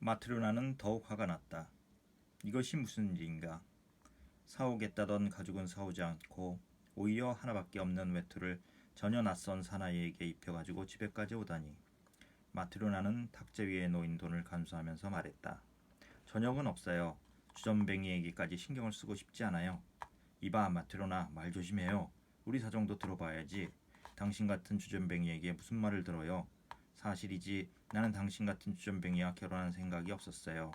마트로나는 더욱 화가 났다. 이것이 무슨 일인가? 사오겠다던 가죽은 사오지 않고 오히려 하나밖에 없는 외투를 전혀 낯선 사나이에게 입혀가지고 집에까지 오다니. 마트로나는 탁자 위에 놓인 돈을 감수하면서 말했다. 저녁은 없어요. 주전뱅이에게까지 신경을 쓰고 싶지 않아요. 이봐 마트로나, 말 조심해요. 우리 사정도 들어봐야지. 당신 같은 주전뱅이에게 무슨 말을 들어요. 사실이지 나는 당신 같은 주전뱅이와 결혼할 생각이 없었어요.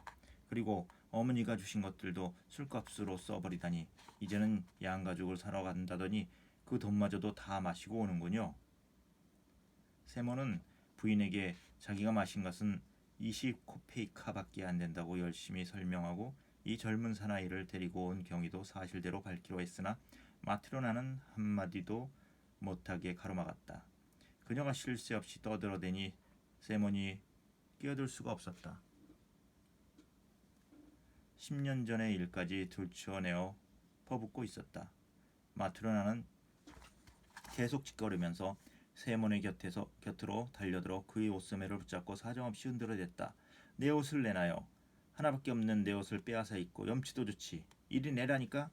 그리고 어머니가 주신 것들도 술값으로 써버리다니. 이제는 양가죽을 사러 간다더니 그 돈마저도 다 마시고 오는군요. 세모는 부인에게 자기가 마신 것은 20코페이카밖에 안 된다고 열심히 설명하고 이 젊은 사나이를 데리고 온 경위도 사실대로 밝히려 했으나 마트로나는 한마디도 못하게 가로막았다. 그녀가 쉴 새 없이 떠들어대니 세몬이 끼어들 수가 없었다. 10년 전의 일까지 들추어내어 퍼붓고 있었다. 마트로나는 계속 짓거리면서 세몬의 곁으로 달려들어 그의 옷소매를 붙잡고 사정없이 흔들어댔다. 내 옷을 내놔요. 하나밖에 없는 내 옷을 빼앗아 입고 염치도 좋지. 이리 내라니까.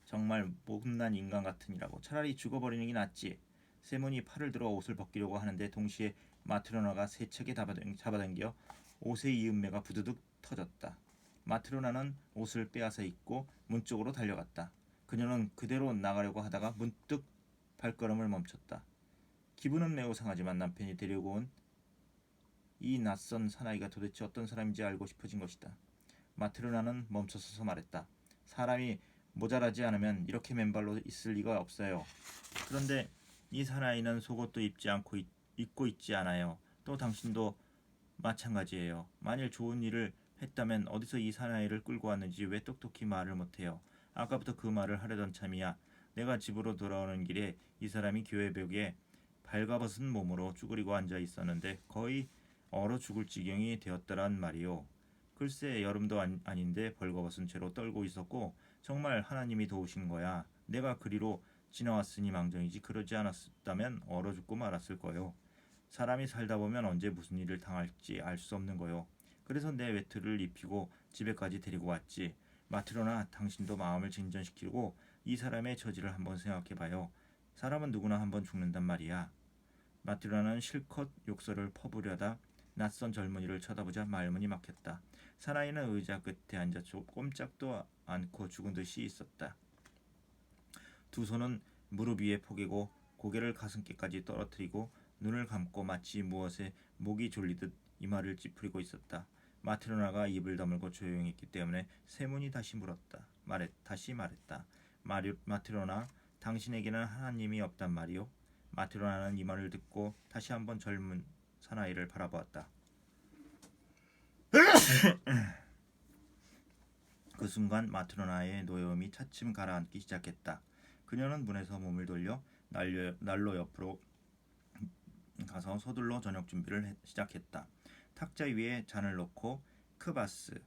정말 못난 인간 같으니라고. 차라리 죽어버리는 게 낫지. 세몬이 팔을 들어 옷을 벗기려고 하는데 동시에 마트로나가 세차게 잡아당겨 옷의 이음매가 부두둑 터졌다. 마트로나는 옷을 빼앗아 입고 문 쪽으로 달려갔다. 그녀는 그대로 나가려고 하다가 문득 발걸음을 멈췄다. 기분은 매우 상하지만 남편이 데리고 온 이 낯선 사나이가 도대체 어떤 사람인지 알고 싶어진 것이다. 마트로나는 멈춰서서 말했다. 사람이 모자라지 않으면 이렇게 맨발로 있을 리가 없어요. 그런데 이 사나이는 속옷도 입고 있지 않아요. 또 당신도 마찬가지예요. 만일 좋은 일을 했다면 어디서 이 사나이를 끌고 왔는지 왜 똑똑히 말을 못해요. 아까부터 그 말을 하려던 참이야. 내가 집으로 돌아오는 길에 이 사람이 교회 벽에 발가벗은 몸으로 쭈그리고 앉아 있었는데 거의 얼어 죽을 지경이 되었더란 말이요. 글쎄 여름도 아닌데 벌거벗은 채로 떨고 있었고 정말 하나님이 도우신 거야. 내가 그리로 지나왔으니 망정이지 그러지 않았다면 얼어 죽고 말았을 거요. 사람이 살다 보면 언제 무슨 일을 당할지 알 수 없는 거요. 그래서 내 외투를 입히고 집에까지 데리고 왔지. 마트로나 당신도 마음을 진전시키고 이 사람의 처지를 한번 생각해봐요. 사람은 누구나 한번 죽는단 말이야. 마트로나는 실컷 욕설을 퍼부려다 낯선 젊은이를 쳐다보자 말문이 막혔다. 사나이는 의자 끝에 앉아 꼼짝도 않고 죽은 듯이 있었다. 두 손은 무릎 위에 포개고 고개를 가슴께까지 떨어뜨리고 눈을 감고 마치 무엇에 목이 졸리듯 이마를 찌푸리고 있었다. 마트로나가 입을 다물고 조용했기 때문에 세문이 다시 말했다. 마트로나, 당신에게는 하나님이 없단 말이요? 마트로나는 이 말을 듣고 다시 한번 젊은 사나이를 바라보았다. 그 순간 마트로나의 노여움이 차츰 가라앉기 시작했다. 그녀는 문에서 몸을 돌려 난로 옆으로 가서 서둘러 저녁 준비를 시작했다. 탁자 위에 잔을 놓고 크바스,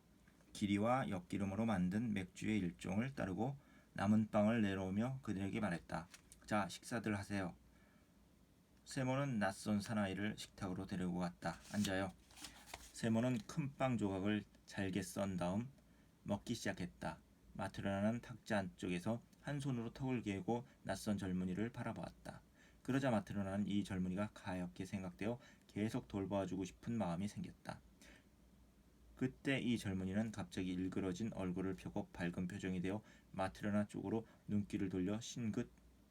기리와 엿기름으로 만든 맥주의 일종을 따르고 남은 빵을 내려오며 그들에게 말했다. 자, 식사들 하세요. 세모는 낯선 사나이를 식탁으로 데리고 갔다. 앉아요. 세모는 큰 빵 조각을 잘게 썬 다음 먹기 시작했다. 마트로나는 탁자 안쪽에서 한 손으로 턱을 개고 낯선 젊은이를 바라보았다. 그러자 마트로나는 이 젊은이가 가엾게 생각되어 계속 돌봐주고 싶은 마음이 생겼다. 그때 이 젊은이는 갑자기 일그러진 얼굴을 펴고 밝은 표정이 되어 마트로나 쪽으로 눈길을 돌려 싱긋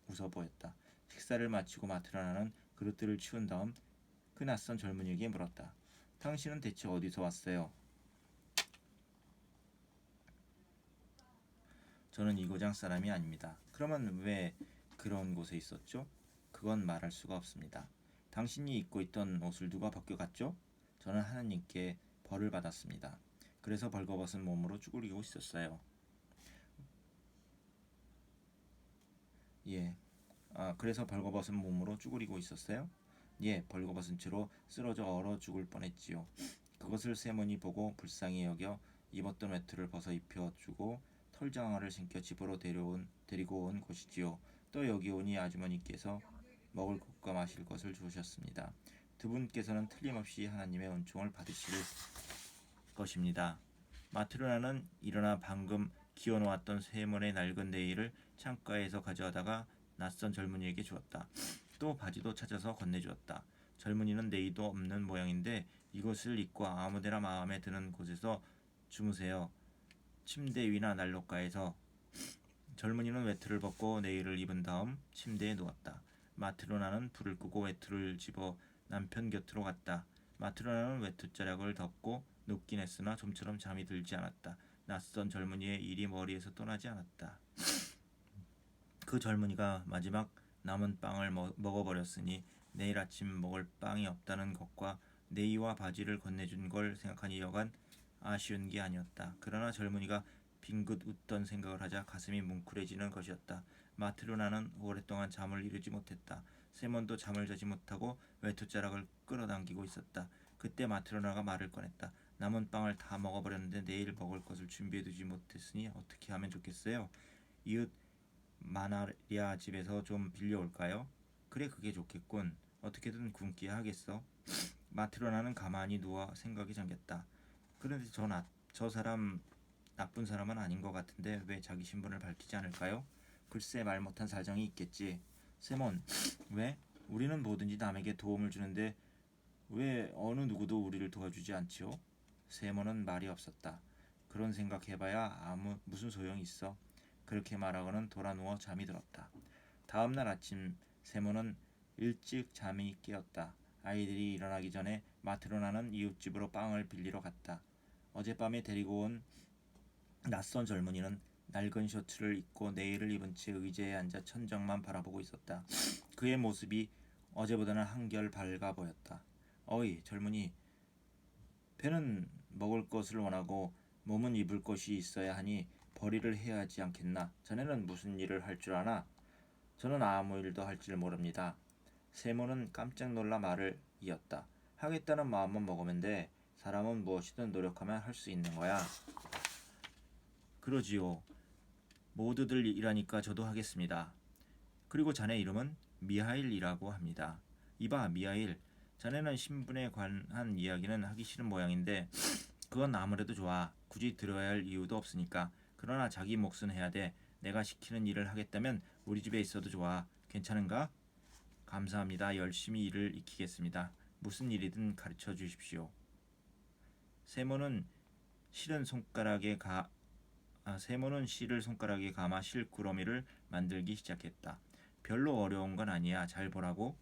웃어 보였다. 식사를 마치고 마트로나는 그릇들을 치운 다음 그 낯선 젊은이에게 물었다. 당신은 대체 어디서 왔어요? 저는 이 고장 사람이 아닙니다. 그러면 왜 그런 곳에 있었죠? 그건 말할 수가 없습니다. 당신이 입고 있던 옷을 누가 벗겨갔죠? 저는 하나님께 벌을 받았습니다. 그래서 벌거벗은 몸으로 쭈그리고 있었어요. 예. 그래서 벌거벗은 몸으로 쭈그리고 있었어요? 예, 벌거벗은 채로 쓰러져 얼어 죽을 뻔했지요. 그것을 세몬이 보고 불쌍히 여겨 입었던 외투를 벗어 입혀주고 털장화를 신겨 집으로 데리고 온 곳이지요. 또 여기 오니 아주머니께서 먹을 것과 마실 것을 주셨습니다. 두 분께서는 틀림없이 하나님의 은총을 받으실 것입니다. 마트로나는 일어나 방금 기어놓았던 세몬의 낡은 네일을 창가에서 가져다가 낯선 젊은이에게 주었다. 또 바지도 찾아서 건네주었다. 젊은이는 네일도 없는 모양인데 이것을 입고 아무데나 마음에 드는 곳에서 주무세요. 침대 위나 난로가에서. 젊은이는 외투를 벗고 네일을 입은 다음 침대에 누웠다. 마트로나는 불을 끄고 외투를 집어 남편 곁으로 갔다. 마트로나는 외투자락을 덮고 눕긴 했으나 좀처럼 잠이 들지 않았다. 낯선 젊은이의 일이 머리에서 떠나지 않았다. 그 젊은이가 마지막 남은 빵을 먹어버렸으니 내일 아침 먹을 빵이 없다는 것과 네이와 바지를 건네준 걸 생각하니 여간 아쉬운 게 아니었다. 그러나 젊은이가 빙긋 웃던 생각을 하자 가슴이 뭉클해지는 것이었다. 마트로나는 오랫동안 잠을 이루지 못했다. 세몬도 잠을 자지 못하고 외투자락을 끌어당기고 있었다. 그때 마트로나가 말을 꺼냈다. 남은 빵을 다 먹어버렸는데 내일 먹을 것을 준비해두지 못했으니 어떻게 하면 좋겠어요? 이웃 마나리아 집에서 좀 빌려올까요? 그래, 그게 좋겠군. 어떻게든 굶게 하겠어. 마트로나는 가만히 누워 생각이 잠겼다. 그런데 저 사람 나쁜 사람은 아닌 것 같은데 왜 자기 신분을 밝히지 않을까요? 글쎄, 말 못한 사정이 있겠지. 세몬, 왜? 우리는 뭐든지 남에게 도움을 주는데 왜 어느 누구도 우리를 도와주지 않지요? 세몬은 말이 없었다. 그런 생각해봐야 무슨 소용이 있어. 그렇게 말하고는 돌아 누워 잠이 들었다. 다음 날 아침 세몬은 일찍 잠이 깨었다. 아이들이 일어나기 전에 마트로나는 이웃집으로 빵을 빌리러 갔다. 어젯밤에 데리고 온 낯선 젊은이는 낡은 셔츠를 입고 네일을 입은 채 의자에 앉아 천장만 바라보고 있었다. 그의 모습이 어제보다는 한결 밝아 보였다. 어이, 젊은이, 배는 먹을 것을 원하고 몸은 입을 것이 있어야 하니 벌이를 해야 하지 않겠나? 자네는 무슨 일을 할 줄 아나? 저는 아무 일도 할 줄 모릅니다. 세모는 깜짝 놀라 말을 이었다. 하겠다는 마음만 먹으면 돼. 사람은 무엇이든 노력하면 할 수 있는 거야. 그러지요. 모두들 일하니까 저도 하겠습니다. 그리고 자네 이름은 미하일이라고 합니다. 이봐, 미하일. 자네는 신분에 관한 이야기는 하기 싫은 모양인데 그건 아무래도 좋아. 굳이 들어야 할 이유도 없으니까. 그러나 자기 몫은 해야 돼. 내가 시키는 일을 하겠다면 우리 집에 있어도 좋아. 괜찮은가? 감사합니다. 열심히 일을 익히겠습니다. 무슨 일이든 가르쳐 주십시오. 세모는 실을 손가락에 감아 실구러미를 만들기 시작했다. 별로 어려운 건 아니야. 잘 보라고.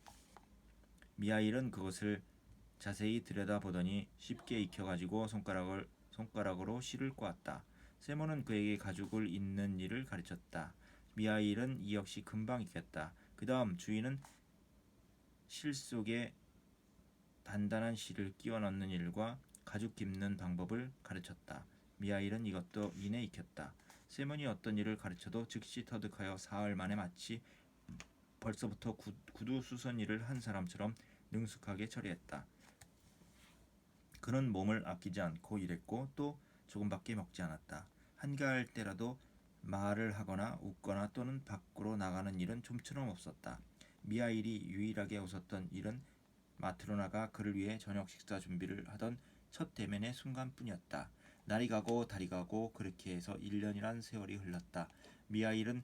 미하일은 그것을 자세히 들여다보더니 쉽게 익혀가지고 손가락으로 실을 꼬았다. 세모는 그에게 가죽을 잇는 일을 가르쳤다. 미하일은 이 역시 금방 익혔다. 그 다음 주인은 실 속에 단단한 실을 끼워 넣는 일과 가죽 깁는 방법을 가르쳤다. 미하일은 이것도 이내 익혔다. 세몬이 어떤 일을 가르쳐도 즉시 터득하여 사흘 만에 마치 벌써부터 구두 수선 일을 한 사람처럼 능숙하게 처리했다. 그는 몸을 아끼지 않고 일했고 또 조금밖에 먹지 않았다. 한가할 때라도 말을 하거나 웃거나 또는 밖으로 나가는 일은 좀처럼 없었다. 미하일이 유일하게 웃었던 일은 마트로나가 그를 위해 저녁 식사 준비를 하던 첫 대면의 순간뿐이었다. 날이 가고 달이 가고 그렇게 해서 1년이란 세월이 흘렀다. 미하일은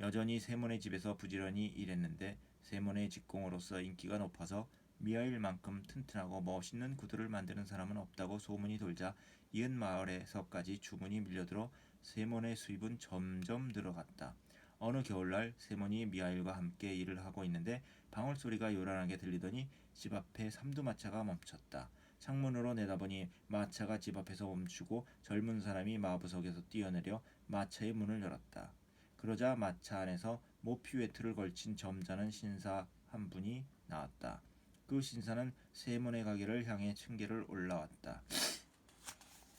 여전히 세몬의 집에서 부지런히 일했는데 세몬의 직공으로서 인기가 높아서 미하일만큼 튼튼하고 멋있는 구두를 만드는 사람은 없다고 소문이 돌자 이웃 마을에서까지 주문이 밀려들어 세몬의 수입은 점점 늘어갔다. 어느 겨울날 세몬이 미하일과 함께 일을 하고 있는데 방울소리가 요란하게 들리더니 집 앞에 삼두마차가 멈췄다. 창문으로 내다보니 마차가 집 앞에서 멈추고 젊은 사람이 마부석에서 뛰어내려 마차의 문을 열었다. 그러자 마차 안에서 모피 외투를 걸친 점잖은 신사 한 분이 나왔다. 그 신사는 세몬의 가게를 향해 층계를 올라왔다.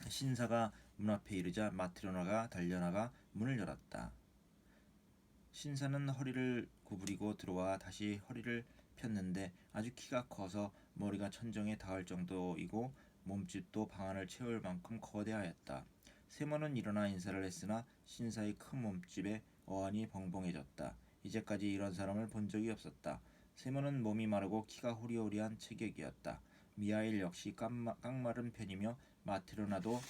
신사가 문 앞에 이르자 마트로나가 달려나가 문을 열었다. 신사는 허리를 구부리고 들어와 다시 허리를 폈는데 아주 키가 커서 머리가 천정에 닿을 정도이고 몸집도 방 안을 채울 만큼 거대하였다. 세몬은 일어나 인사를 했으나 신사의 큰 몸집에 어안이 벙벙해졌다. 이제까지 이런 사람을 본 적이 없었다. 세몬은 몸이 마르고 키가 호리호리한 체격이었다. 미하일 역시 깡마른 편이며 마트로나도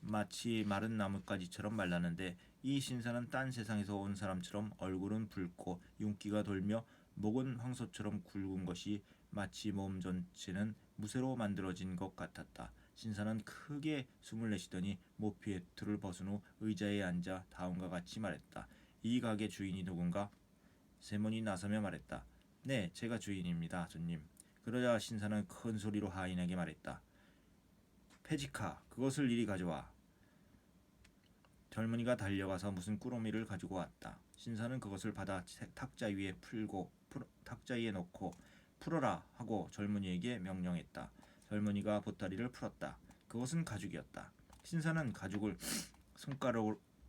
마치 마른 나뭇가지처럼 말랐는데 이 신사는 딴 세상에서 온 사람처럼 얼굴은 붉고 윤기가 돌며 목은 황소처럼 굵은 것이 마치 몸 전체는 무쇠로 만들어진 것 같았다. 신사는 크게 숨을 내쉬더니 모피에트를 벗은 후 의자에 앉아 다음과 같이 말했다. 이 가게 주인이 누군가? 세몬이 나서며 말했다. 네, 제가 주인입니다, 손님. 그러자 신사는 큰 소리로 하인에게 말했다. 페지카, 그것을 이리 가져와. 젊은이가 달려가서 무슨 꾸러미를 가지고 왔다. 신사는 그것을 받아 탁자 위에 놓고 풀어라 하고 젊은이에게 명령했다. 젊은이가 보따리를 풀었다. 그것은 가죽이었다. 신사는 가죽을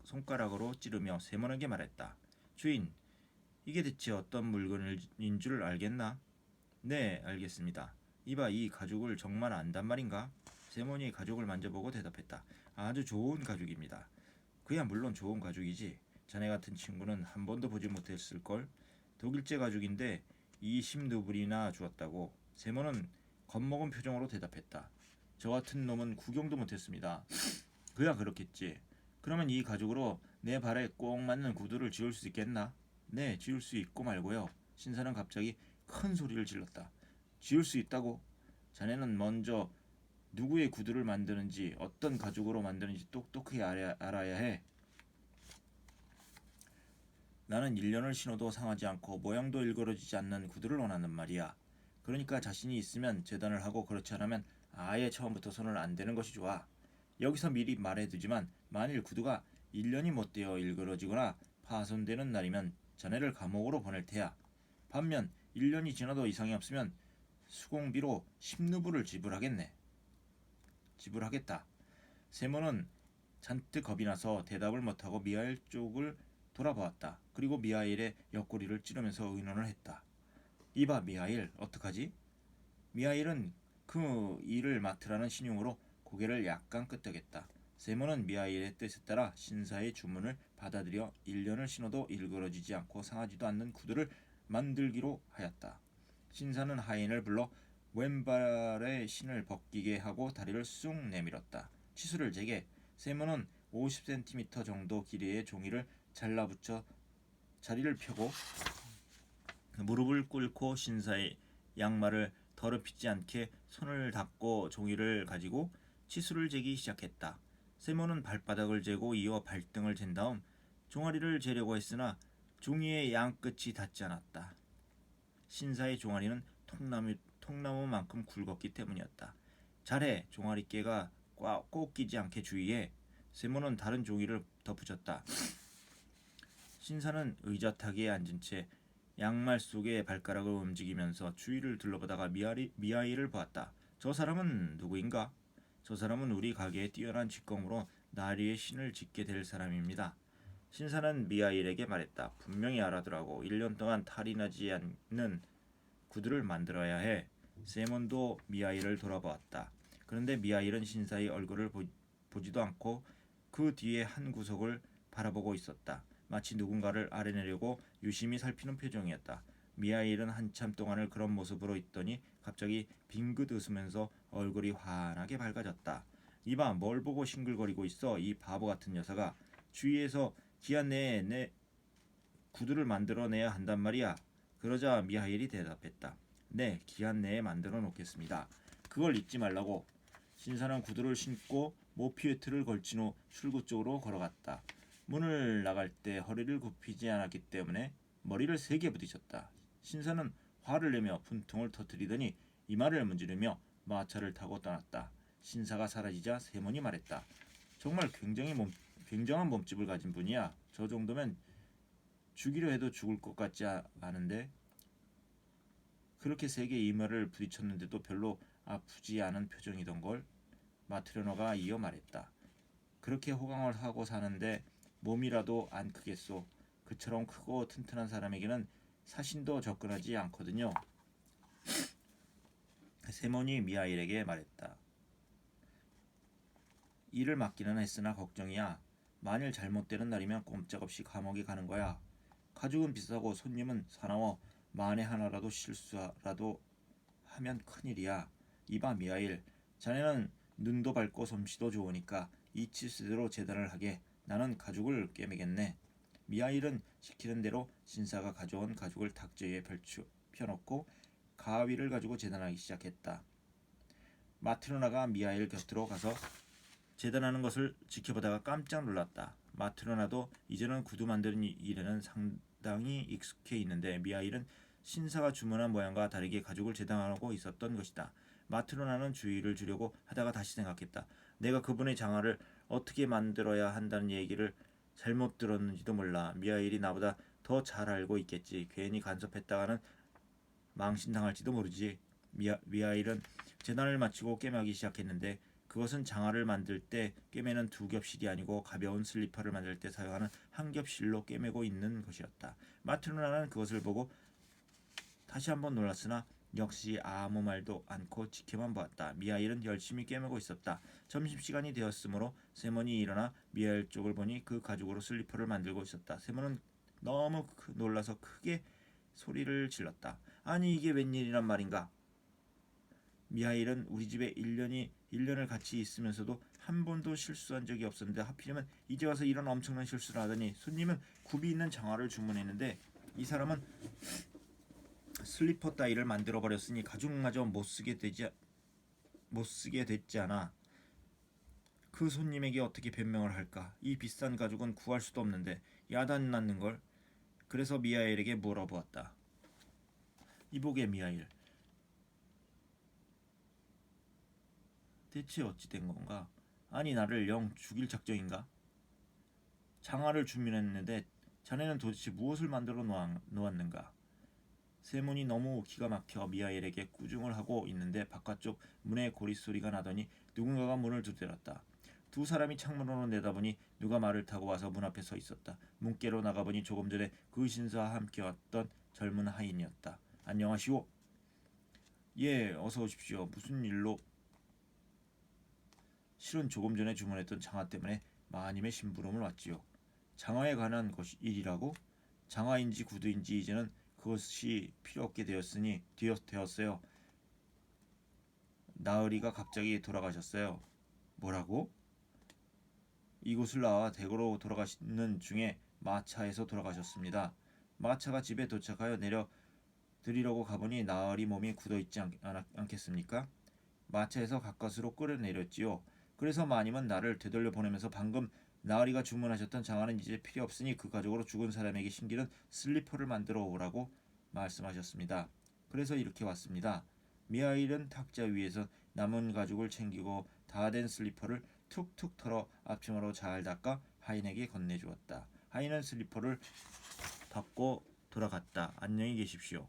손가락으로 찌르며 세몬에게 말했다. 주인, 이게 대체 어떤 물건인 줄 알겠나? 네, 알겠습니다. 이봐, 이 가죽을 정말 안단 말인가? 세몬이 가죽을 만져보고 대답했다. 아주 좋은 가죽입니다. 그야 물론 좋은 가죽이지. 자네 같은 친구는 한 번도 보지 못했을걸. 독일제 가죽인데 20루블이나 주었다고. 세몬은 겁먹은 표정으로 대답했다. 저 같은 놈은 구경도 못했습니다. 그야 그렇겠지. 그러면 이 가죽으로 내 발에 꼭 맞는 구두를 지을 수 있겠나? 네, 지을 수 있고 말고요. 신사는 갑자기 큰 소리를 질렀다. 지을 수 있다고? 자네는 먼저 누구의 구두를 만드는지 어떤 가죽으로 만드는지 똑똑히 알아야 해. 나는 1년을 신어도 상하지 않고 모양도 일그러지지 않는 구두를 원하는 말이야. 그러니까 자신이 있으면 재단을 하고 그렇지 않으면 아예 처음부터 손을 안 대는 것이 좋아. 여기서 미리 말해두지만 만일 구두가 1년이 못 되어 일그러지거나 파손되는 날이면 자네를 감옥으로 보낼 테야. 반면 1년이 지나도 이상이 없으면 수공비로 10루블을 지불하겠다. 세몬은 잔뜩 겁이 나서 대답을 못하고 미하일 쪽을 돌아보았다. 그리고 미하일의 옆구리를 찌르면서 의논을 했다. 이봐 미하일, 어떡하지? 미하일은 그 일을 맡으라는 신용으로 고개를 약간 끄덕였다. 세몬은 미하일의 뜻에 따라 신사의 주문을 받아들여 1년을 신어도 일그러지지 않고 상하지도 않는 구두를 만들기로 하였다. 신사는 하인을 불러 왼발의 신을 벗기게 하고 다리를 쑥 내밀었다. 치수를 재게. 세몬은 50cm 정도 길이의 종이를 잘라붙여 자리를 펴고 무릎을 꿇고 신사의 양말을 더럽히지 않게 손을 닦고 종이를 가지고 치수를 재기 시작했다. 세몬은 발바닥을 재고 이어 발등을 잰 다음 종아리를 재려고 했으나 종이의 양끝이 닿지 않았다. 신사의 종아리는 통나무만큼 굵었기 때문이었다. 잘해, 종아리깨가 꼭 끼지 않게 주의해. 세몬은 다른 종이를 덧붙였다. 신사는 의자타기에 앉은 채 양말 속에 발가락을 움직이면서 주위를 둘러보다가 미아이를 보았다. 저 사람은 누구인가? 저 사람은 우리 가게에 뛰어난 직공으로 나리의 신을 짓게 될 사람입니다. 신사는 미하일에게 말했다. 분명히 알아두라고. 1년 동안 탈이 나지 않는 구두를 만들어야 해. 세몬도 미하일을 돌아보았다. 그런데 미하일은 신사의 얼굴을 보지도 않고 그 뒤에 한 구석을 바라보고 있었다. 마치 누군가를 알아내려고 유심히 살피는 표정이었다. 미하일은 한참 동안을 그런 모습으로 있더니 갑자기 빙긋 웃으면서 얼굴이 환하게 밝아졌다. 이봐, 뭘 보고 싱글거리고 있어? 이 바보 같은 녀석아. 주위에서 기한 내에 내 구두를 만들어내야 한단 말이야. 그러자 미하일이 대답했다. 네, 기한 내에 만들어 놓겠습니다. 그걸 잊지 말라고. 신사는 구두를 신고 모피에트를 걸친 후 출구 쪽으로 걸어갔다. 문을 나갈 때 허리를 굽히지 않았기 때문에 머리를 세게 부딪혔다. 신사는 화를 내며 분통을 터뜨리더니 이마를 문지르며 마차를 타고 떠났다. 신사가 사라지자 세몬이 말했다. 정말 굉장한 몸집을 가진 분이야. 저 정도면 죽이려 해도 죽을 것 같지 않은데. 그렇게 세게 이마를 부딪혔는데도 별로 아프지 않은 표정이던걸. 마트레너가 이어 말했다. 그렇게 호강을 하고 사는데 몸이라도 안 크겠소. 그처럼 크고 튼튼한 사람에게는 사신도 접근하지 않거든요. 세몬이 미하일에게 말했다. 일을 맡기는 했으나 걱정이야. 만일 잘못되는 날이면 꼼짝없이 감옥에 가는 거야. 가죽은 비싸고 손님은 사나워. 만에 하나라도 실수라도 하면 큰일이야. 이봐 미하일, 자네는 눈도 밝고 솜씨도 좋으니까 이 치수대로 재단을 하게. 나는 가죽을 꿰매겠네. 미하일은 시키는 대로 신사가 가져온 가죽을 탁자 위에 펴놓고 가위를 가지고 재단하기 시작했다. 마트로나가 미하일 곁으로 가서 재단하는 것을 지켜보다가 깜짝 놀랐다. 마트로나도 이제는 구두 만드는 일에는 상당히 익숙해 있는데 미하일은 신사가 주문한 모양과 다르게 가죽을 재단하고 있었던 것이다. 마트로나는 주의를 주려고 하다가 다시 생각했다. 내가 그분의 장화를 어떻게 만들어야 한다는 얘기를 잘못 들었는지도 몰라. 미하일이 나보다 더 잘 알고 있겠지. 괜히 간섭했다가는 망신당할지도 모르지. 미하일은 재단을 마치고 꿰매기 시작했는데 그것은 장화를 만들 때 꿰매는 두 겹실이 아니고 가벼운 슬리퍼를 만들 때 사용하는 한 겹실로 꿰매고 있는 것이었다. 마트로나는 그것을 보고 다시 한번 놀랐으나 역시 아무 말도 않고 지켜만 보았다. 미하일은 열심히 꿰매고 있었다. 점심시간이 되었으므로 세몬이 일어나 미하일 쪽을 보니 그 가죽으로 슬리퍼를 만들고 있었다. 세몬은 너무 놀라서 크게 소리를 질렀다. 아니 이게 웬일이란 말인가? 미하일은 우리 집에 1년을 같이 있으면서도 한 번도 실수한 적이 없었는데 하필이면 이제 와서 이런 엄청난 실수를 하더니 손님은 굽이 있는 장화를 주문했는데 이 사람은 슬리퍼 따위를 만들어 버렸으니 가죽마저 못 쓰게 됐지 않아. 그 손님에게 어떻게 변명을 할까? 이 비싼 가죽은 구할 수도 없는데 야단 났는 걸. 그래서 미하일에게 물어보았다. 이보게 미하일, 대체 어찌 된 건가? 아니 나를 영 죽일 작정인가? 장화를 주문했는데 자네는 도대체 무엇을 만들어 놓았는가? 세문이 너무 기가 막혀 미하일에게 꾸중을 하고 있는데 바깥쪽 문에 고릿소리가 나더니 누군가가 문을 두드렸다. 두 사람이 창문으로 내다보니 누가 말을 타고 와서 문 앞에 서 있었다. 문께로 나가보니 조금 전에 그 신사와 함께 왔던 젊은 하인이었다. 안녕하시오. 예, 어서 오십시오. 무슨 일로? 실은 조금 전에 주문했던 장화 때문에 마님의 심부름을 왔지요. 장화에 관한 일이라고? 장화인지 구두인지 이제는 그것이 필요 없게 되었어요. 나으리가 갑자기 돌아가셨어요. 뭐라고? 이곳을 나와 대구로 돌아가시는 중에 마차에서 돌아가셨습니다. 마차가 집에 도착하여 내려 드리려고 가보니 나으리 몸이 굳어있지 않겠습니까? 마차에서 가까스로 끌어내렸지요. 그래서 마님은 나를 되돌려 보내면서 방금 나으리가 주문하셨던 장화는 이제 필요 없으니 그 가죽으로 죽은 사람에게 신기는 슬리퍼를 만들어 오라고 말씀하셨습니다. 그래서 이렇게 왔습니다. 미하일은 탁자 위에서 남은 가죽을 챙기고 다 된 슬리퍼를 툭툭 털어 앞치마로 잘 닦아 하인에게 건네주었다. 하인은 슬리퍼를 받고 돌아갔다. 안녕히 계십시오.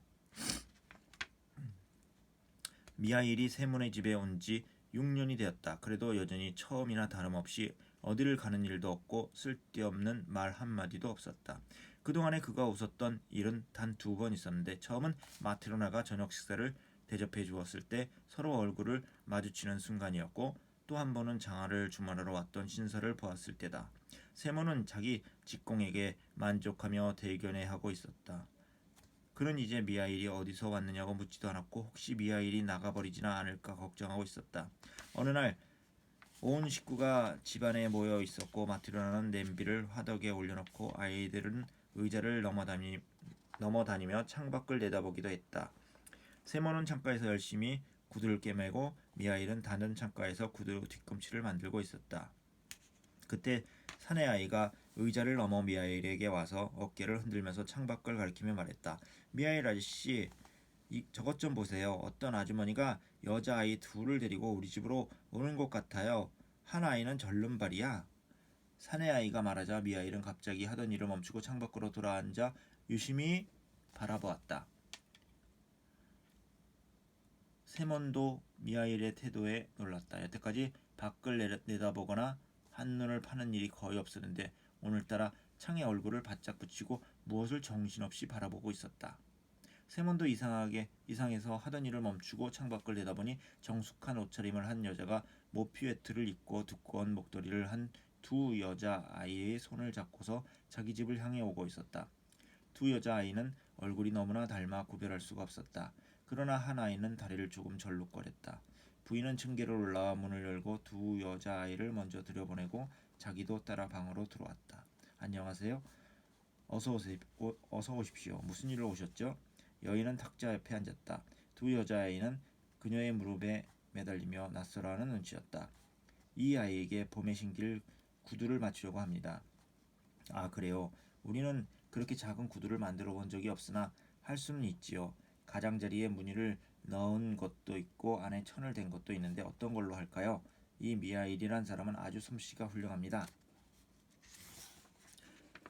미하일이 세몬의 집에 온 지 6년이 되었다. 그래도 여전히 처음이나 다름없이 어디를 가는 일도 없고 쓸데없는 말 한마디도 없었다. 그동안에 그가 웃었던 일은 단 2번 있었는데 처음은 마트로나가 저녁 식사를 대접해 주었을 때 서로 얼굴을 마주치는 순간이었고 또 한 번은 장화를 주문하러 왔던 신사를 보았을 때다. 세몬은 자기 직공에게 만족하며 대견해하고 있었다. 그는 이제 미하일이 어디서 왔느냐고 묻지도 않았고 혹시 미하일이 나가버리지나 않을까 걱정하고 있었다. 어느 날 온 식구가 집안에 모여 있었고 마트로나는 냄비를 화덕에 올려놓고 아이들은 의자를 넘어다니며 창밖을 내다보기도 했다. 세모는 창가에서 열심히 구두를 꿰매고 미하일은 다른 창가에서 구두 뒤꿈치를 만들고 있었다. 그때 사내 아이가 의자를 넘어 미하일에게 와서 어깨를 흔들면서 창밖을 가리키며 말했다. 미하일 아저씨, 저것 좀 보세요. 어떤 아주머니가 여자아이 둘을 데리고 우리 집으로 오는 것 같아요. 한 아이는 절름발이야. 사내 아이가 말하자 미하일은 갑자기 하던 일을 멈추고 창밖으로 돌아앉아 유심히 바라보았다. 세몬도 미하일의 태도에 놀랐다. 여태까지 밖을 내다보거나 한눈을 파는 일이 거의 없었는데 오늘따라 창에 얼굴을 바짝 붙이고 무엇을 정신없이 바라보고 있었다. 세몬도 이상해서 하던 일을 멈추고 창밖을 내다보니 정숙한 옷차림을 한 여자가 모피웨트를 입고 두꺼운 목도리를 한 두 여자아이의 손을 잡고서 자기 집을 향해 오고 있었다. 두 여자아이는 얼굴이 너무나 닮아 구별할 수가 없었다. 그러나 한 아이는 다리를 조금 절룩거렸다. 부인은 층계를 올라와 문을 열고 두 여자아이를 먼저 들여보내고 자기도 따라 방으로 들어왔다. 안녕하세요. 어서 오십시오. 무슨 일로 오셨죠? 여인은 탁자 옆에 앉았다. 두 여자아이는 그녀의 무릎에 매달리며 낯설어하는 눈치였다. 이 아이에게 봄에 신길 구두를 맞추려고 합니다. 아, 그래요. 우리는 그렇게 작은 구두를 만들어 본 적이 없으나 할 수는 있지요. 가장자리에 무늬를 넣은 것도 있고 안에 천을 댄 것도 있는데 어떤 걸로 할까요? 이 미하일이란 사람은 아주 솜씨가 훌륭합니다.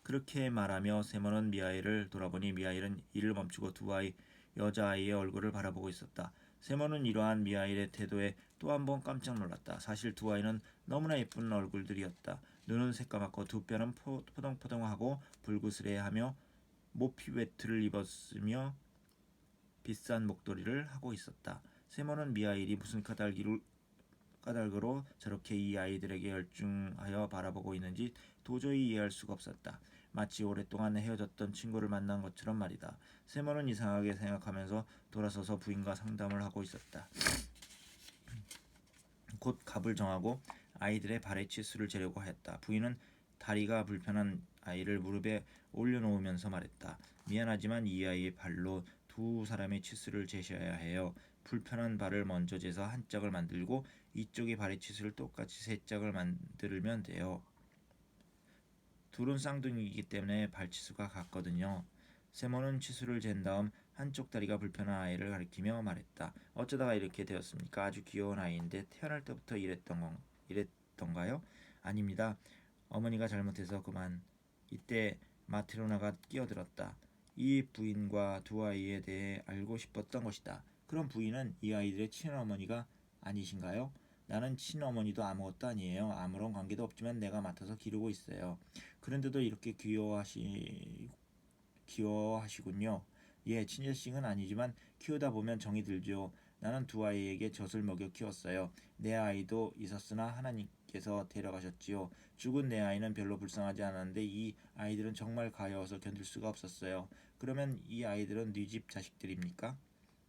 그렇게 말하며 세모는 미하일을 돌아보니 미하일은 일을 멈추고 여자아이의 얼굴을 바라보고 있었다. 세모는 이러한 미하일의 태도에 또 한 번 깜짝 놀랐다. 사실 두 아이는 너무나 예쁜 얼굴들이었다. 눈은 새까맣고 두 뼈는 포동포동하고 불그스레하며 모피 외투를 입었으며 비싼 목도리를 하고 있었다. 세모는 미하일이 무슨 까닭으로 저렇게 이 아이들에게 열중하여 바라보고 있는지 도저히 이해할 수가 없었다. 마치 오랫동안 헤어졌던 친구를 만난 것처럼 말이다. 세모는 이상하게 생각하면서 돌아서서 부인과 상담을 하고 있었다. 곧 값을 정하고 아이들의 발에 치수를 재려고 하였다. 부인은 다리가 불편한 아이를 무릎에 올려놓으면서 말했다. 미안하지만 이 아이의 발로 두 사람의 치수를 재셔야 해요. 불편한 발을 먼저 재서 한 짝을 만들고 이쪽의 발의 치수를 똑같이 세 짝을 만들면 돼요. 둘은 쌍둥이이기 때문에 발치수가 같거든요. 세모는 치수를 잰 다음 한쪽 다리가 불편한 아이를 가리키며 말했다. 어쩌다가 이렇게 되었습니까? 아주 귀여운 아이인데 태어날 때부터 이랬던가요? 아닙니다. 어머니가 잘못해서 그만. 이때 마트로나가 끼어들었다. 이 부인과 두 아이에 대해 알고 싶었던 것이다. 그럼 부인은 이 아이들의 친어머니가 아니신가요? 나는 친어머니도 아무것도 아니에요. 아무런 관계도 없지만 내가 맡아서 기르고 있어요. 그런데도 이렇게 귀여워하시군요. 예, 친자식은 아니지만 키우다 보면 정이 들죠. 나는 두 아이에게 젖을 먹여 키웠어요. 내 아이도 있었으나 하나님께서 데려가셨지요. 죽은 내 아이는 별로 불쌍하지 않았는데 이 아이들은 정말 가여워서 견딜 수가 없었어요. 그러면 이 아이들은 네 집 자식들입니까?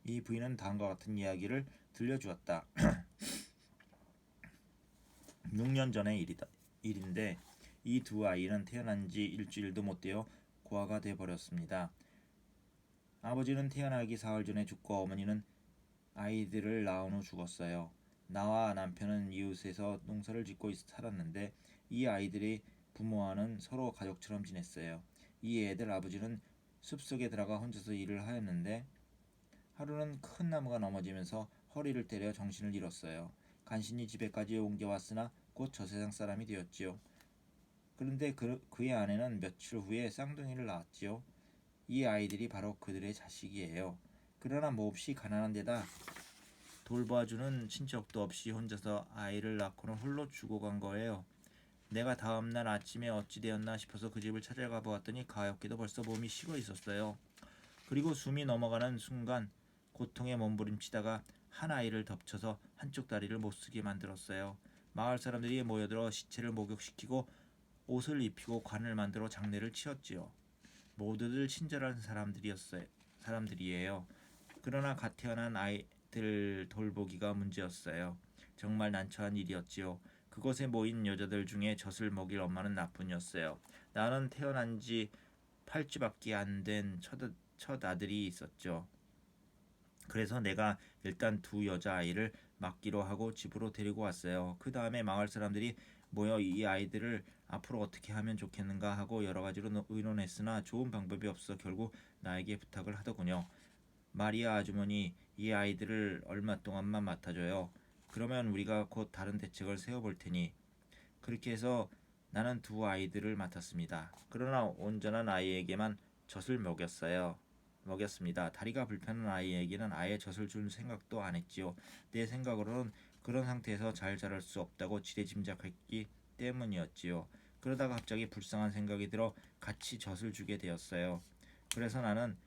이 부인은 다음과 같은 이야기를 들려주었다. 6년 전의 일인데 이 두 아이는 태어난 지 일주일도 못 되어 고아가 돼 버렸습니다. 아버지는 태어나기 사흘 전에 죽고 어머니는 아이들을 낳은 후 죽었어요. 나와 남편은 이웃에서 농사를 짓고 살았는데 이 아이들이 부모와는 서로 가족처럼 지냈어요. 이 애들 아버지는 숲속에 들어가 혼자서 일을 하였는데 하루는 큰 나무가 넘어지면서 허리를 때려 정신을 잃었어요. 간신히 집에까지 옮겨왔으나 곧 저 세상 사람이 되었지요. 그런데 그의 아내는 며칠 후에 쌍둥이를 낳았지요. 이 아이들이 바로 그들의 자식이에요. 그러나 몹시 가난한 데다 돌봐주는 친척도 없이 혼자서 아이를 낳고는 홀로 죽어간 거예요. 내가 다음날 아침에 어찌 되었나 싶어서 그 집을 찾아가 보았더니 가엾게도 벌써 몸이 식어 있었어요. 그리고 숨이 넘어가는 순간 고통에 몸부림치다가 한 아이를 덮쳐서 한쪽 다리를 못쓰게 만들었어요. 마을 사람들이 모여들어 시체를 목욕시키고 옷을 입히고 관을 만들어 장례를 치렀지요. 모두들 친절한 사람들이에요. 그러나 갓 태어난 아이들 돌보기가 문제였어요. 정말 난처한 일이었지요. 그곳에 모인 여자들 중에 젖을 먹일 엄마는 나뿐이었어요. 나는 태어난 지 8주밖에 안 된 첫 아들이 있었죠. 그래서 내가 일단 두 여자아이를 맡기로 하고 집으로 데리고 왔어요. 그 다음에 마을 사람들이 모여 이 아이들을 앞으로 어떻게 하면 좋겠는가 하고 여러 가지로 의논했으나 좋은 방법이 없어 결국 나에게 부탁을 하더군요. 마리아 아주머니, 이 아이들을 얼마 동안만 맡아줘요. 그러면 우리가 곧 다른 대책을 세워볼 테니. 그렇게 해서 나는 두 아이들을 맡았습니다. 그러나 온전한 아이에게만 젖을 먹였습니다. 다리가 불편한 아이에게는 아예 젖을 줄 생각도 안 했지요. 내 생각으로는 그런 상태에서 잘 자랄 수 없다고 지레짐작했기 때문이었지요. 그러다가 갑자기 불쌍한 생각이 들어 같이 젖을 주게 되었어요. 그래서 나는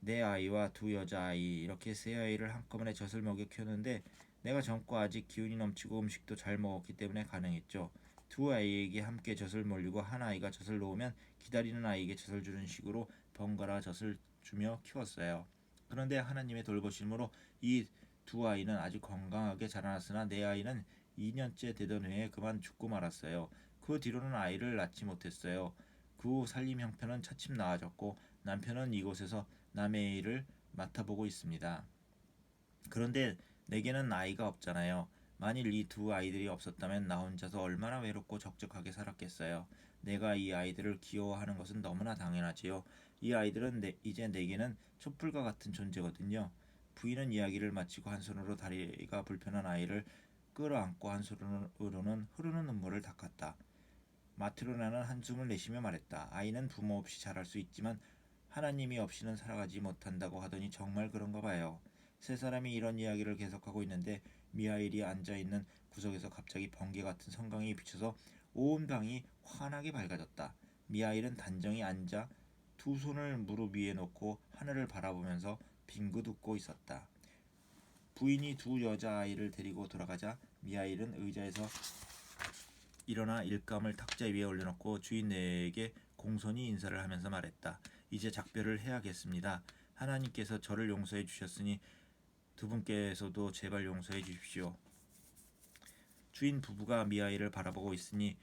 내 아이와 두 여자아이 이렇게 세 아이를 한꺼번에 젖을 먹여 키웠는데 내가 젊고 아직 기운이 넘치고 음식도 잘 먹었기 때문에 가능했죠. 두 아이에게 함께 젖을 먹이고 한 아이가 젖을 놓으면 기다리는 아이에게 젖을 주는 식으로 번갈아 젖을 주며 키웠어요. 그런데 하나님의 돌보심으로 이 두 아이는 아주 건강하게 자라났으나 내 아이는 2년째 되던 해에 그만 죽고 말았어요. 그 뒤로는 아이를 낳지 못했어요. 그 후 살림 형편은 차츰 나아졌고 남편은 이곳에서 남의 일을 맡아보고 있습니다. 그런데 내게는 아이가 없잖아요. 만일 이 두 아이들이 없었다면 나 혼자서 얼마나 외롭고 적적하게 살았겠어요. 내가 이 아이들을 귀여워하는 것은 너무나 당연하지요. 이 아이들은 이제 내게는 촛불과 같은 존재거든요. 부인은 이야기를 마치고 한 손으로 다리가 불편한 아이를 끌어안고 한 손으로는 흐르는 눈물을 닦았다. 마트로나는 한숨을 내쉬며 말했다. 아이는 부모 없이 자랄 수 있지만 하나님이 없이는 살아가지 못한다고 하더니 정말 그런가 봐요. 세 사람이 이런 이야기를 계속하고 있는데 미하일이 앉아있는 구석에서 갑자기 번개 같은 성광이 비쳐서 온 방이 환하게 밝아졌다. 미하일은 단정히 앉아 두 손을 무릎 위에 놓고 하늘을 바라보면서 빙긋 웃고 있었다. 부인이 두 여자아이를 데리고 돌아가자 미하일은 의자에서 일어나 일감을 탁자 위에 올려놓고 주인에게 공손히 인사를 하면서 말했다. 이제 작별을 해야겠습니다. 하나님께서 저를 용서해 주셨으니 두 분께서도 제발 용서해 주십시오. 주인 부부가 미하일을 바라보고 있으니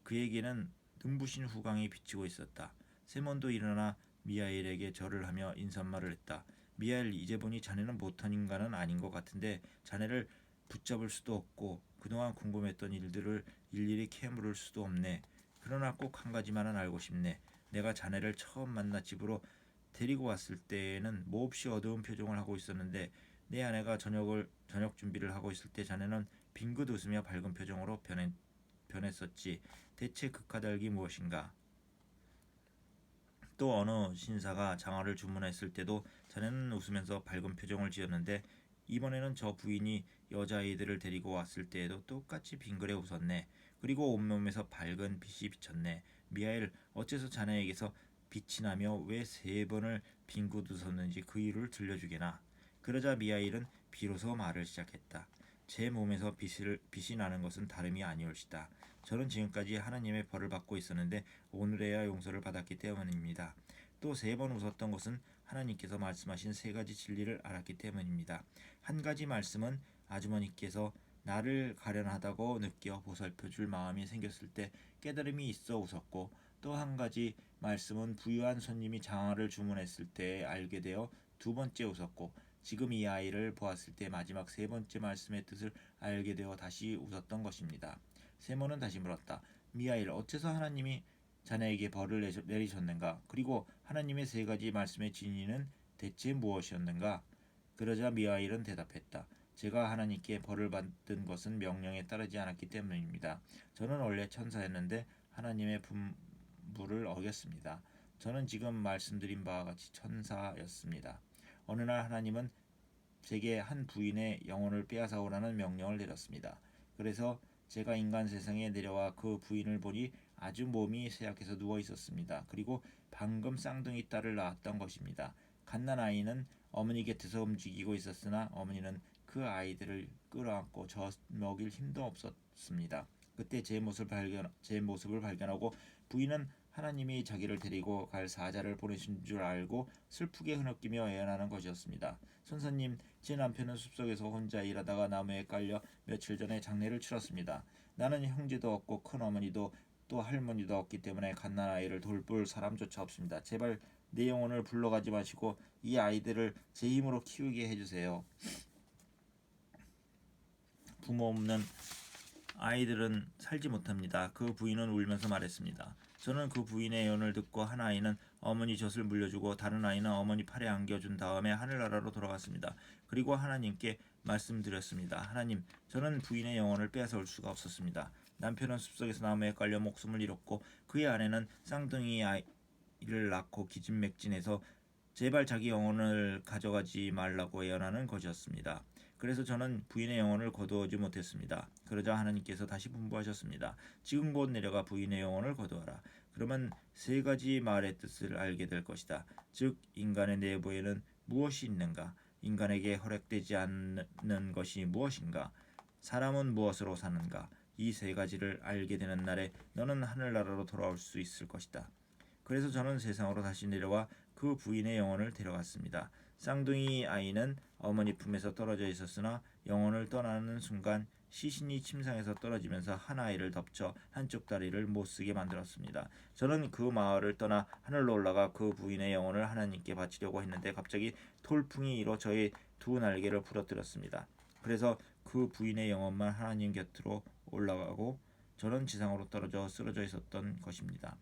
그에게는 눈부신 후광이 비치고 있었다. 세몬도 일어나 미하일에게 절을 하며 인사말을 했다. 미하일, 이제 보니 자네는 못한 인간은 아닌 것 같은데 자네를 붙잡을 수도 없고 그동안 궁금했던 일들을 일일이 캐물을 수도 없네. 그러나 꼭 한 가지만은 알고 싶네. 내가 자네를 처음 만나 집으로 데리고 왔을 때에는 몹시 어두운 표정을 하고 있었는데 내 아내가 저녁 준비를 하고 있을 때 자네는 빙긋 웃으며 밝은 표정으로 변했었지. 대체 그 까닭이 무엇인가? 또 어느 신사가 장화를 주문했을 때도 자네는 웃으면서 밝은 표정을 지었는데 이번에는 저 부인이 여자아이들을 데리고 왔을 때에도 똑같이 빙그레 웃었네. 그리고 온몸에서 밝은 빛이 비쳤네. 미하일, 어째서 자네에게서 빛이 나며 왜 세 번을 빙긋 웃었는지 그 이유를 들려주게나. 그러자 미하일은 비로소 말을 시작했다. 제 몸에서 빛이 나는 것은 다름이 아니올시다. 저는 지금까지 하나님의 벌을 받고 있었는데 오늘에야 용서를 받았기 때문입니다. 또 세 번 웃었던 것은 하나님께서 말씀하신 세 가지 진리를 알았기 때문입니다. 한 가지 말씀은 아주머니께서 나를 가련하다고 느껴 보살펴 줄 마음이 생겼을 때 깨달음이 있어 웃었고, 또 한 가지 말씀은 부유한 손님이 장화를 주문했을 때 알게 되어 두 번째 웃었고, 지금 이 아이를 보았을 때 마지막 세 번째 말씀의 뜻을 알게 되어 다시 웃었던 것입니다. 세모는 다시 물었다. 미하일, 어째서 하나님이 자네에게 벌을 내리셨는가? 그리고 하나님의 세 가지 말씀의 진리는 대체 무엇이었는가? 그러자 미하일은 대답했다. 제가 하나님께 벌을 받은 것은 명령에 따르지 않았기 때문입니다. 저는 원래 천사였는데 하나님의 분부를 어겼습니다. 저는 지금 말씀드린 바와 같이 천사였습니다. 어느 날 하나님은 제게 한 부인의 영혼을 빼앗아오라는 명령을 내렸습니다. 그래서 제가 인간 세상에 내려와 그 부인을 보니 아주 몸이 쇠약해서 누워 있었습니다. 그리고 방금 쌍둥이 딸을 낳았던 것입니다. 갓난아이는 어머니 곁에서 움직이고 있었으나 어머니는 그 아이들을 끌어안고 먹일 힘도 없었습니다. 그때 제 모습을 발견하고 부인은 하나님이 자기를 데리고 갈 사자를 보내신 줄 알고 슬프게 흐느끼며 애원하는 것이었습니다. 선사님, 제 남편은 숲속에서 혼자 일하다가 나무에 깔려 며칠 전에 장례를 치렀습니다. 나는 형제도 없고 큰어머니도 또 할머니도 없기 때문에 갓난아이를 돌볼 사람조차 없습니다. 제발 내 영혼을 불러가지 마시고 이 아이들을 제 힘으로 키우게 해주세요. 부모 없는 아이들은 살지 못합니다. 그 부인은 울면서 말했습니다. 저는 그 부인의 예언을 듣고 한 아이는 어머니 젖을 물려주고 다른 아이는 어머니 팔에 안겨준 다음에 하늘나라로 돌아갔습니다. 그리고 하나님께 말씀드렸습니다. 하나님, 저는 부인의 영혼을 빼앗아올 수가 없었습니다. 남편은 숲속에서 나무에 깔려 목숨을 잃었고 그의 아내는 쌍둥이 아이를 낳고 기진맥진해서 제발 자기 영혼을 가져가지 말라고 예언하는 것이었습니다. 그래서 저는 부인의 영혼을 거두어지 못했습니다. 그러자 하나님께서 다시 분부하셨습니다. 지금 곧 내려가 부인의 영혼을 거두어라. 그러면 세 가지 말의 뜻을 알게 될 것이다. 즉 인간의 내부에는 무엇이 있는가? 인간에게 허락되지 않는 것이 무엇인가? 사람은 무엇으로 사는가? 이 세 가지를 알게 되는 날에 너는 하늘나라로 돌아올 수 있을 것이다. 그래서 저는 세상으로 다시 내려와 그 부인의 영혼을 데려갔습니다. 쌍둥이 아이는 어머니 품에서 떨어져 있었으나 영혼을 떠나는 순간 시신이 침상에서 떨어지면서 한 아이를 덮쳐 한쪽 다리를 못쓰게 만들었습니다. 저는 그 마을을 떠나 하늘로 올라가 그 부인의 영혼을 하나님께 바치려고 했는데 갑자기 돌풍이 일어 저의 두 날개를 부러뜨렸습니다. 그래서 그 부인의 영혼만 하나님 곁으로 올라가고 저는 지상으로 떨어져 쓰러져 있었던 것입니다.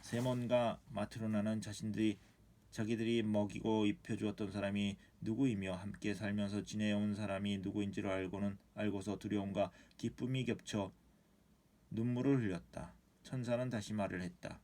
세몬과 마트로나는 자기들이 먹이고 입혀주었던 사람이 누구이며 함께 살면서 지내온 사람이 누구인지를 알고서 두려움과 기쁨이 겹쳐 눈물을 흘렸다. 천사는 다시 말을 했다.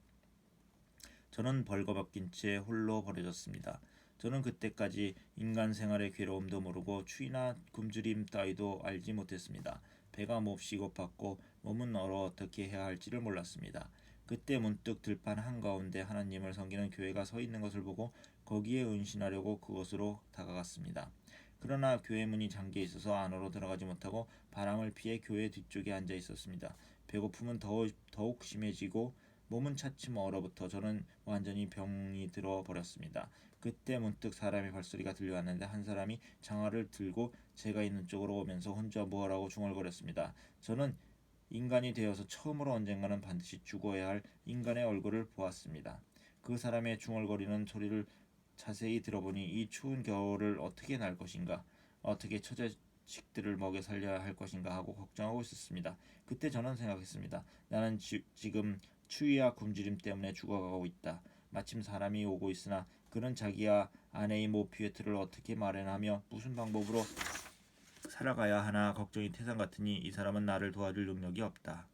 저는 벌거벗긴 채 홀로 버려졌습니다. 저는 그때까지 인간 생활의 괴로움도 모르고 추위나 굶주림 따위도 알지 못했습니다. 배가 몹시 고팠고 몸은 얼어 어떻게 해야 할지를 몰랐습니다. 그때 문득 들판 한가운데 하나님을 섬기는 교회가 서 있는 것을 보고 거기에 은신하려고 그곳으로 다가갔습니다. 그러나 교회 문이 잠겨 있어서 안으로 들어가지 못하고 바람을 피해 교회 뒤쪽에 앉아 있었습니다. 배고픔은 더욱 심해지고 몸은 차츰 얼어붙어 저는 완전히 병이 들어 버렸습니다. 그때 문득 사람의 발소리가 들려왔는데 한 사람이 장화를 들고 제가 있는 쪽으로 오면서 혼자 뭐라고 중얼거렸습니다. 저는 인간이 되어서 처음으로 언젠가는 반드시 죽어야 할 인간의 얼굴을 보았습니다. 그 사람의 중얼거리는 소리를 자세히 들어보니 이 추운 겨울을 어떻게 날 것인가, 어떻게 처자식들을 먹여 살려야 할 것인가 하고 걱정하고 있었습니다. 그때 저는 생각했습니다. 나는 지금 추위와 굶주림 때문에 죽어가고 있다. 마침 사람이 오고 있으나 그는 자기와 아내의 모피에트를 어떻게 마련하며 무슨 방법으로 살아가야 하나 걱정이 태산 같으니 이 사람은 나를 도와줄 능력이 없다.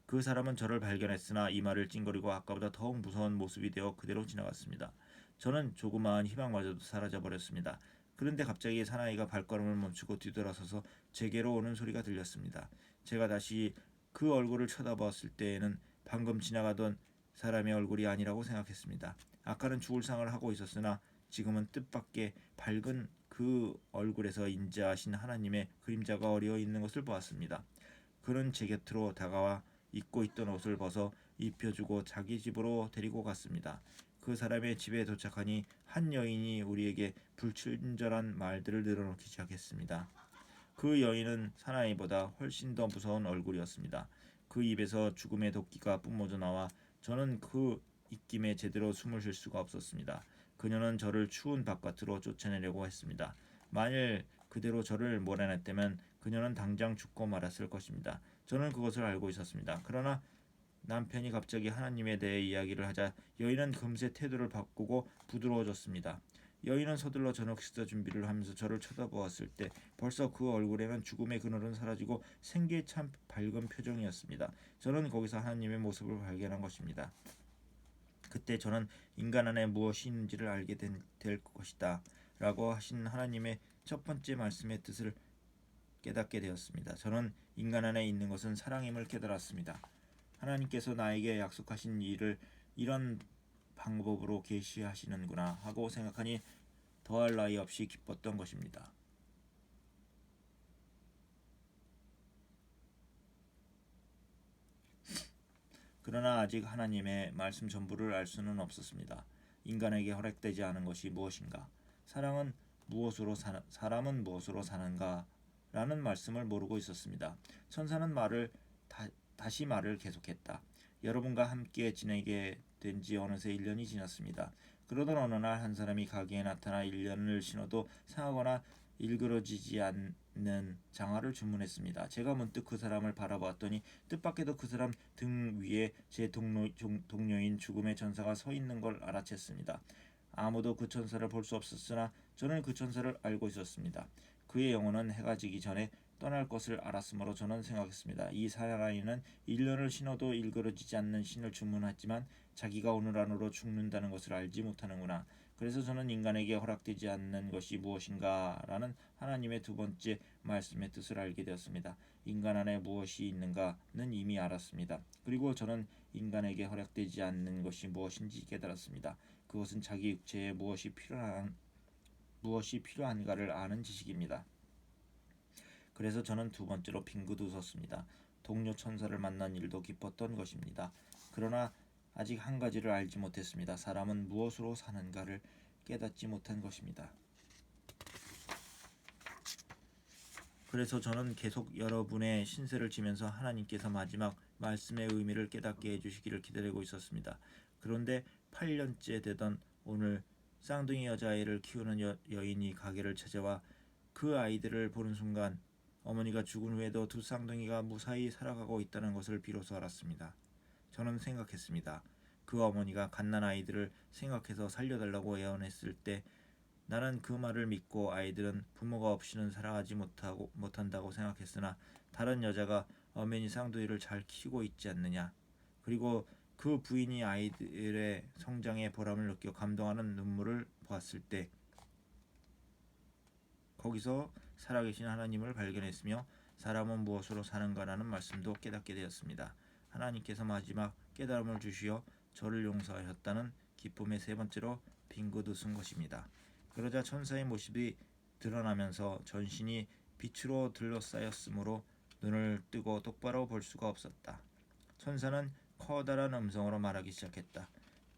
그 사람은 저를 발견했으나 이마를 찡그리고 아까보다 더욱 무서운 모습이 되어 그대로 지나갔습니다. 저는 조그마한 희망마저도 사라져 버렸습니다. 그런데 갑자기 사나이가 발걸음을 멈추고 뒤돌아서서 제게로 오는 소리가 들렸습니다. 제가 다시 그 얼굴을 쳐다보았을 때에는 방금 지나가던 사람의 얼굴이 아니라고 생각했습니다. 아까는 죽을 상을 하고 있었으나 지금은 뜻밖의 밝은 그 얼굴에서 인자하신 하나님의 그림자가 어리어 있는 것을 보았습니다. 그는 제 곁으로 다가와 입고 있던 옷을 벗어 입혀주고 자기 집으로 데리고 갔습니다. 그 사람의 집에 도착하니 한 여인이 우리에게 불친절한 말들을 늘어놓기 시작했습니다. 그 여인은 사나이보다 훨씬 더 무서운 얼굴이었습니다. 그 입에서 죽음의 도끼가 뿜어져 나와 저는 그 입김에 제대로 숨을 쉴 수가 없었습니다. 그녀는 저를 추운 바깥으로 쫓아내려고 했습니다. 만일 그대로 저를 몰아냈다면 그녀는 당장 죽고 말았을 것입니다. 저는 그것을 알고 있었습니다. 그러나 남편이 갑자기 하나님에 대해 이야기를 하자 여인은 금세 태도를 바꾸고 부드러워졌습니다. 여인은 서둘러 저녁 식사 준비를 하면서 저를 쳐다보았을 때 벌써 그 얼굴에는 죽음의 그늘은 사라지고 생기에 찬 밝은 표정이었습니다. 저는 거기서 하나님의 모습을 발견한 것입니다. 그때 저는 인간 안에 무엇이 있는지를 알게 될 것이다 라고 하신 하나님의 첫 번째 말씀의 뜻을 깨닫게 되었습니다. 저는 인간 안에 있는 것은 사랑임을 깨달았습니다. 하나님께서 나에게 약속하신 일을 이런 방법으로 계시하시는구나 하고 생각하니 더할 나위 없이 기뻤던 것입니다. 그러나 아직 하나님의 말씀 전부를 알 수는 없었습니다. 인간에게 허락되지 않은 것이 무엇인가? 사람은 무엇으로 사는가? 라는 말씀을 모르고 있었습니다. 천사는 다시 말을 계속했다. 여러분과 함께 지내게 된 지 어느새 1년이 지났습니다. 그러던 어느 날 한 사람이 가게에 나타나 1년을 신어도 상하거나 일그러지지 않는 장화를 주문했습니다. 제가 문득 그 사람을 바라보았더니 뜻밖에도 그 사람 등 위에 제 동료인 죽음의 천사가 서 있는 걸 알아챘습니다. 아무도 그 천사를 볼 수 없었으나 저는 그 천사를 알고 있었습니다. 그의 영혼은 해가 지기 전에 떠날 것을 알았으므로 저는 생각했습니다. 이 사나이는 1년을 신어도 일그러지지 않는 신을 주문했지만 자기가 오늘 안으로 죽는다는 것을 알지 못하는구나. 그래서 저는 인간에게 허락되지 않는 것이 무엇인가라는 하나님의 두 번째 말씀의 뜻을 알게 되었습니다. 인간 안에 무엇이 있는가는 이미 알았습니다. 그리고 저는 인간에게 허락되지 않는 것이 무엇인지 깨달았습니다. 그것은 자기 육체에 무엇이 필요한가를 아는 지식입니다. 그래서 저는 두 번째로 빙긋 웃었습니다. 동료 천사를 만난 일도 기뻤던 것입니다. 그러나 아직 한 가지를 알지 못했습니다. 사람은 무엇으로 사는가를 깨닫지 못한 것입니다. 그래서 저는 계속 여러분의 신세를 지면서 하나님께서 마지막 말씀의 의미를 깨닫게 해주시기를 기다리고 있었습니다. 그런데 8년째 되던 오늘 쌍둥이 여자아이를 키우는 여인이 가게를 찾아와 그 아이들을 보는 순간 어머니가 죽은 후에도 두 쌍둥이가 무사히 살아가고 있다는 것을 비로소 알았습니다. 저는 생각했습니다. 그 어머니가 갓난 아이들을 생각해서 살려달라고 애원했을 때 나는 그 말을 믿고 아이들은 부모가 없이는 살아가지 못한다고 생각했으나 다른 여자가 엄연히 쌍둥이를 잘 키우고 있지 않느냐. 그리고 그 부인이 아이들의 성장에 보람을 느껴 감동하는 눈물을 보았을 때 거기서 살아계신 하나님을 발견했으며 사람은 무엇으로 사는가라는 말씀도 깨닫게 되었습니다. 하나님께서 마지막 깨달음을 주시어 저를 용서하셨다는 기쁨의 세 번째로 빙긋 웃은 것입니다. 그러자 천사의 모습이 드러나면서 전신이 빛으로 둘러싸였으므로 눈을 뜨고 똑바로 볼 수가 없었다. 천사는 커다란 음성으로 말하기 시작했다.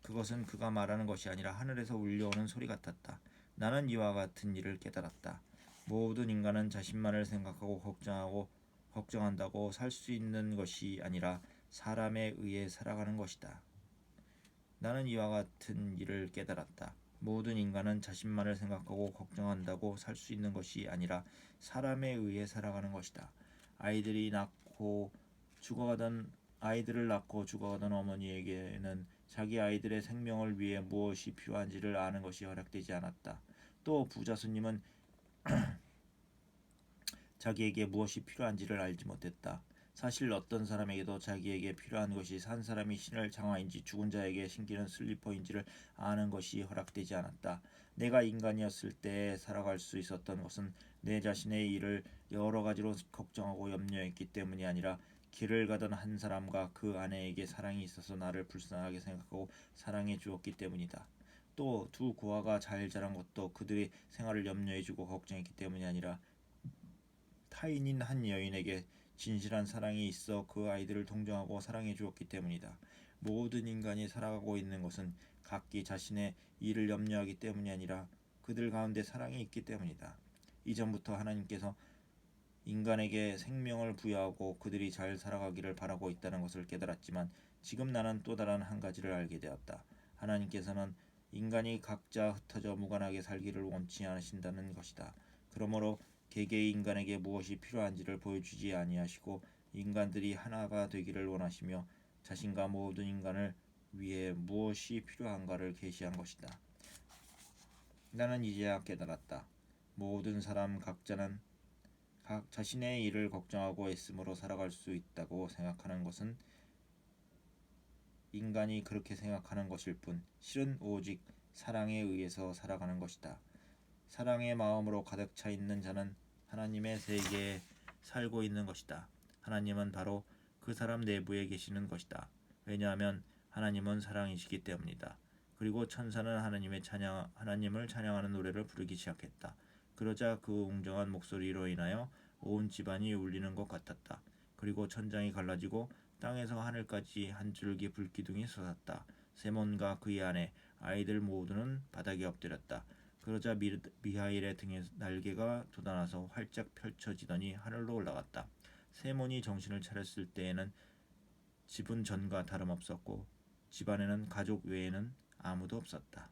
그것은 그가 말하는 것이 아니라 하늘에서 울려오는 소리 같았다. 나는 이와 같은 일을 깨달았다. 모든 인간은 자신만을 생각하고 걱정한다고 살 수 있는 것이 아니라 사람에 의해 살아가는 것이다. 나는 이와 같은 일을 깨달았다. 모든 인간은 자신만을 생각하고 걱정한다고 살 수 있는 것이 아니라 사람에 의해 살아가는 것이다. 아이들을 낳고 죽어가던 어머니에게는 자기 아이들의 생명을 위해 무엇이 필요한지를 아는 것이 허락되지 않았다. 또 부자 스님은 자기에게 무엇이 필요한지를 알지 못했다. 사실 어떤 사람에게도 자기에게 필요한 것이 산 사람이 신을 장화인지 죽은 자에게 신기는 슬리퍼인지를 아는 것이 허락되지 않았다. 내가 인간이었을 때 살아갈 수 있었던 것은 내 자신의 일을 여러 가지로 걱정하고 염려했기 때문이 아니라 길을 가던 한 사람과 그 아내에게 사랑이 있어서 나를 불쌍하게 생각하고 사랑해 주었기 때문이다. 또 두 고아가 잘 자란 것도 그들의 생활을 염려해주고 걱정했기 때문이 아니라 타인인 한 여인에게 진실한 사랑이 있어 그 아이들을 동정하고 사랑해 주었기 때문이다. 모든 인간이 살아가고 있는 것은 각기 자신의 일을 염려하기 때문이 아니라 그들 가운데 사랑이 있기 때문이다. 이전부터 하나님께서 인간에게 생명을 부여하고 그들이 잘 살아가기를 바라고 있다는 것을 깨달았지만 지금 나는 또 다른 한 가지를 알게 되었다. 하나님께서는 인간이 각자 흩어져 무관하게 살기를 원치 않으신다는 것이다. 그러므로 개개의 인간에게 무엇이 필요한지를 보여주지 아니하시고 인간들이 하나가 되기를 원하시며 자신과 모든 인간을 위해 무엇이 필요한가를 계시한 것이다. 나는 이제야 깨달았다. 모든 사람 각자는 각 자신의 일을 걱정하고 애씀으로 살아갈 수 있다고 생각하는 것은 인간이 그렇게 생각하는 것일 뿐 실은 오직 사랑에 의해서 살아가는 것이다. 사랑의 마음으로 가득 차 있는 자는 하나님의 세계에 살고 있는 것이다. 하나님은 바로 그 사람 내부에 계시는 것이다. 왜냐하면 하나님은 사랑이시기 때문이다. 그리고 천사는 하나님을 찬양하는 노래를 부르기 시작했다. 그러자 그 웅장한 목소리로 인하여 온 집안이 울리는 것 같았다. 그리고 천장이 갈라지고 땅에서 하늘까지 한 줄기 불기둥이 솟았다. 세몬과 그의 아내, 아이들 모두는 바닥에 엎드렸다. 그러자 미하일의 등에 날개가 돋아나서 활짝 펼쳐지더니 하늘로 올라갔다. 세몬이 정신을 차렸을 때에는 집은 전과 다름없었고 집안에는 가족 외에는 아무도 없었다.